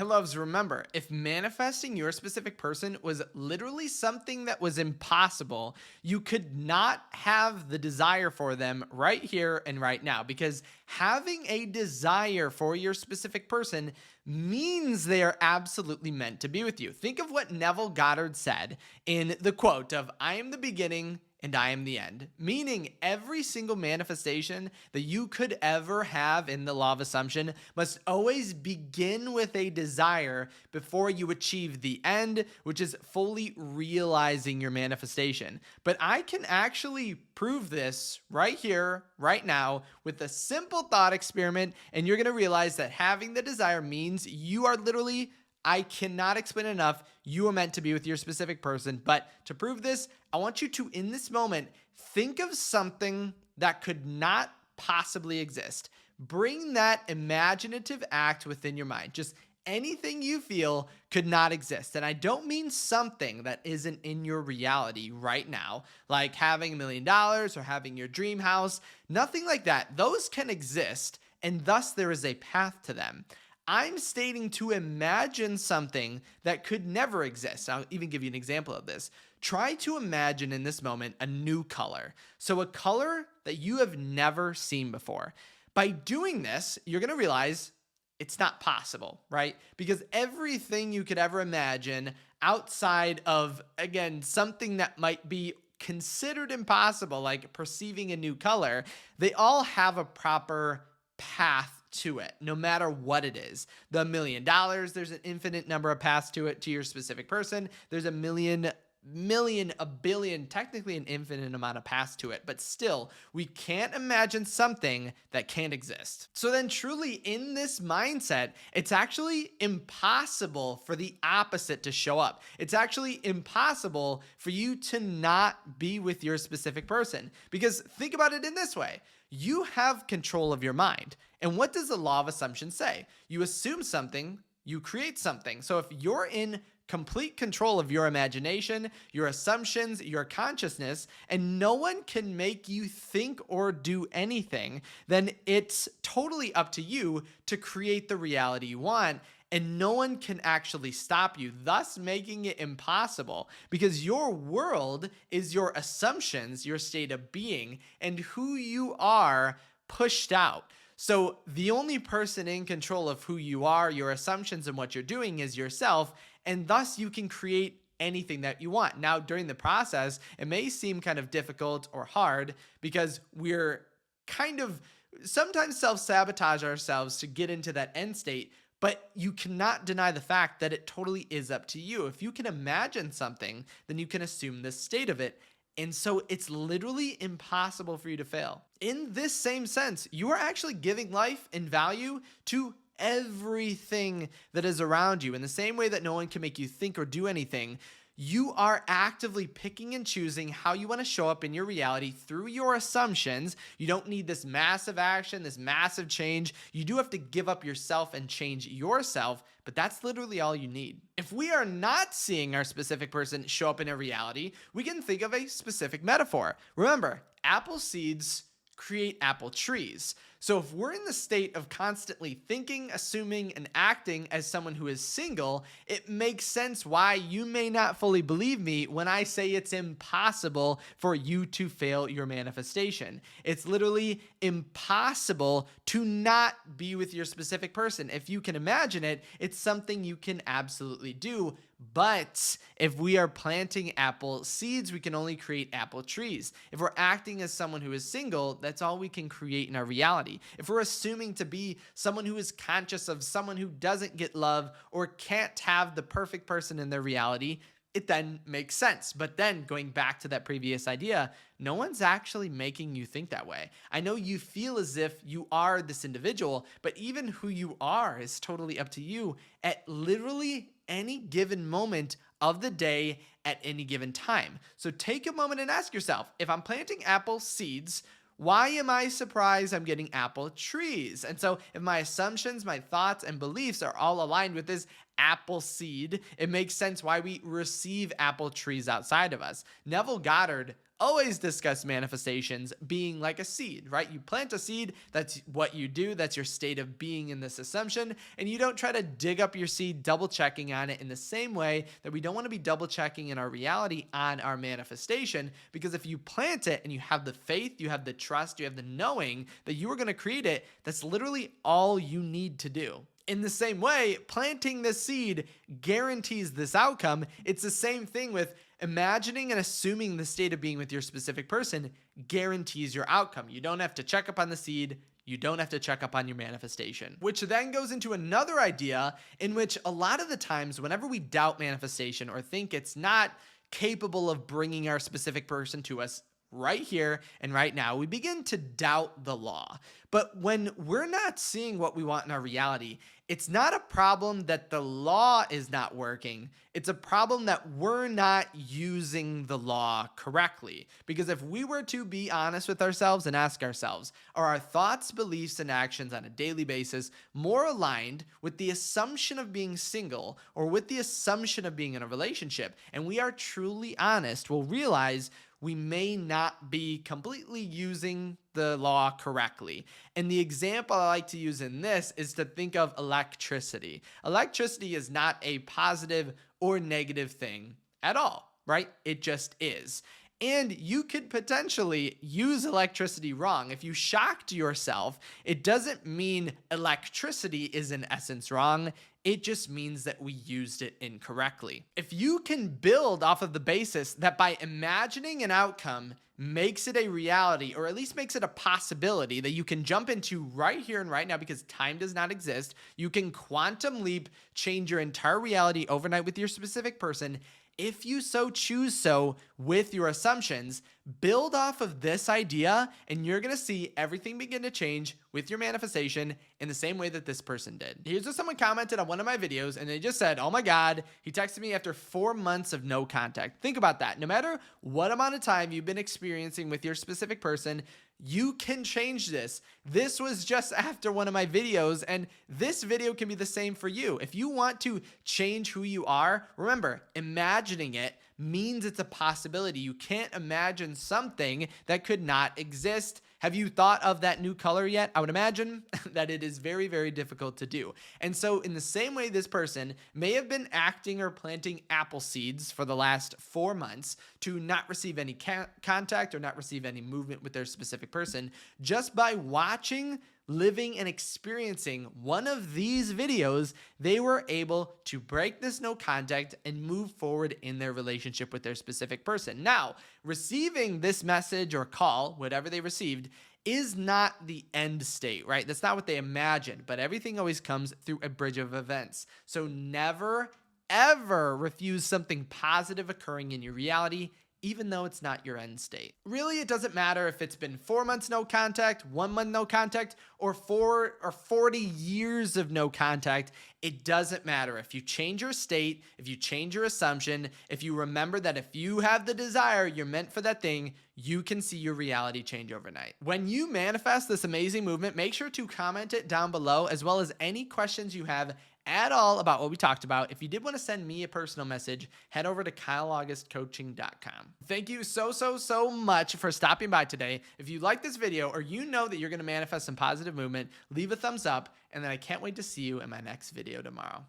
Hey, loves, remember, if manifesting your specific person was literally something that was impossible, you could not have the desire for them right here and right now because having a desire for your specific person means they are absolutely meant to be with you. Think of what Neville Goddard said in the quote of, "I am the beginning and I am the end," meaning every single manifestation that you could ever have in the law of assumption must always begin with a desire before you achieve the end, which is fully realizing your manifestation. But I can actually prove this right here, right now, with a simple thought experiment, and you're going to realize that having the desire means you are literally, I cannot explain enough. You are meant to be with your specific person. But to prove this, I want you to, in this moment, think of something that could not possibly exist. Bring that imaginative act within your mind. Just anything you feel could not exist. And I don't mean something that isn't in your reality right now, like having $1 million or having your dream house. Nothing like that. Those can exist, and thus there is a path to them. I'm stating to imagine something that could never exist. I'll even give you an example of this. Try to imagine in this moment a new color. So, a color that you have never seen before. By doing this, you're going to realize it's not possible, right? Because everything you could ever imagine outside of, again, something that might be considered impossible, like perceiving a new color, they all have a proper path to it, no matter what it is. The $1 million, there's an infinite number of paths to it to your specific person. There's a million, a billion, technically an infinite amount of paths to it, but still, we can't imagine something that can't exist. So then truly in this mindset, it's actually impossible for the opposite to show up. It's actually impossible for you to not be with your specific person. Because think about it in this way. You have control of your mind. And what does the law of assumption say? You assume something, you create something. So if you're in complete control of your imagination, your assumptions, your consciousness, and no one can make you think or do anything, then it's totally up to you to create the reality you want. And no one can actually stop you, thus making it impossible because your world is your assumptions, your state of being, and who you are pushed out. So the only person in control of who you are, your assumptions, and what you're doing is yourself, and thus you can create anything that you want. Now, during the process, it may seem kind of difficult or hard because we're kind of sometimes self-sabotage ourselves to get into that end state. But you cannot deny the fact that it totally is up to you. If you can imagine something, then you can assume the state of it. And so it's literally impossible for you to fail. In this same sense, you are actually giving life and value to everything that is around you. In the same way that no one can make you think or do anything, you are actively picking and choosing how you want to show up in your reality through your assumptions. You don't need this massive action, this massive change. You do have to give up yourself and change yourself, but that's literally all you need. If we are not seeing our specific person show up in a reality, we can think of a specific metaphor. Remember, apple seeds create apple trees. So if we're in the state of constantly thinking, assuming, and acting as someone who is single, it makes sense why you may not fully believe me when I say it's impossible for you to fail your manifestation. It's literally impossible to not be with your specific person. If you can imagine it, it's something you can absolutely do. But if we are planting apple seeds, we can only create apple trees. If we're acting as someone who is single, that's all we can create in our reality. If we're assuming to be someone who is conscious of someone who doesn't get love or can't have the perfect person in their reality, it then makes sense. But then going back to that previous idea, no one's actually making you think that way. I know you feel as if you are this individual, but even who you are is totally up to you at literally any given moment of the day at any given time. So take a moment and ask yourself, if I'm planting apple seeds, why am I surprised I'm getting apple trees? And so if my assumptions, my thoughts, and beliefs are all aligned with this apple seed, it makes sense why we receive apple trees outside of us. Neville Goddard always discuss manifestations being like a seed, right? You plant a seed, that's what you do, that's your state of being in this assumption, and you don't try to dig up your seed, double checking on it in the same way that we don't want to be double checking in our reality on our manifestation, because if you plant it and you have the faith, you have the trust, you have the knowing that you are going to create it, that's literally all you need to do. In the same way, planting this seed guarantees this outcome. It's the same thing with imagining and assuming the state of being with your specific person guarantees your outcome. You don't have to check up on the seed. You don't have to check up on your manifestation, which then goes into another idea in which a lot of the times whenever we doubt manifestation or think it's not capable of bringing our specific person to us right here and right now, we begin to doubt the law. But when we're not seeing what we want in our reality, it's not a problem that the law is not working. It's a problem that we're not using the law correctly. Because if we were to be honest with ourselves and ask ourselves, are our thoughts, beliefs, and actions on a daily basis more aligned with the assumption of being single or with the assumption of being in a relationship? And we are truly honest, we'll realize we may not be completely using the law correctly. And the example I like to use in this is to think of electricity. Electricity is not a positive or negative thing at all, right? It just is. And you could potentially use electricity wrong. If you shocked yourself, it doesn't mean electricity is in essence wrong. It just means that we used it incorrectly. If you can build off of the basis that by imagining an outcome makes it a reality, or at least makes it a possibility that you can jump into right here and right now because time does not exist, you can quantum leap, change your entire reality overnight with your specific person. If you so choose so with your assumptions, build off of this idea and you're going to see everything begin to change with your manifestation in the same way that this person did. Here's what someone commented on one of my videos and they just said, oh my God, he texted me after 4 months of no contact. Think about that. No matter what amount of time you've been experiencing with your specific person, you can change this. This was just after one of my videos, and this video can be the same for you. If you want to change who you are, remember, imagining it means it's a possibility. You can't imagine something that could not exist. Have you thought of that new color yet? I would imagine that it is very, very difficult to do. And so in the same way, this person may have been acting or planting apple seeds for the last 4 months to not receive any contact or not receive any movement with their specific person, just by watching, living, and experiencing one of these videos, they were able to break this no contact and move forward in their relationship with their specific person. Now, receiving this message or call, whatever they received, is not the end state, right? That's not what they imagined, but everything always comes through a bridge of events. So never, ever refuse something positive occurring in your reality, even though it's not your end state. Really, it doesn't matter if it's been 4 months no contact, 1 month no contact, or 4 or 40 years of no contact. It doesn't matter. If you change your state, if you change your assumption, if you remember that if you have the desire, you're meant for that thing, you can see your reality change overnight. When you manifest this amazing movement, make sure to comment it down below, as well as any questions you have at all about what we talked about. If you did want to send me a personal message, head over to kyleaugustcoaching.com. Thank you so much for stopping by today. If you like this video or you know that you're going to manifest some positive movement, leave a thumbs up, and then I can't wait to see you in my next video tomorrow.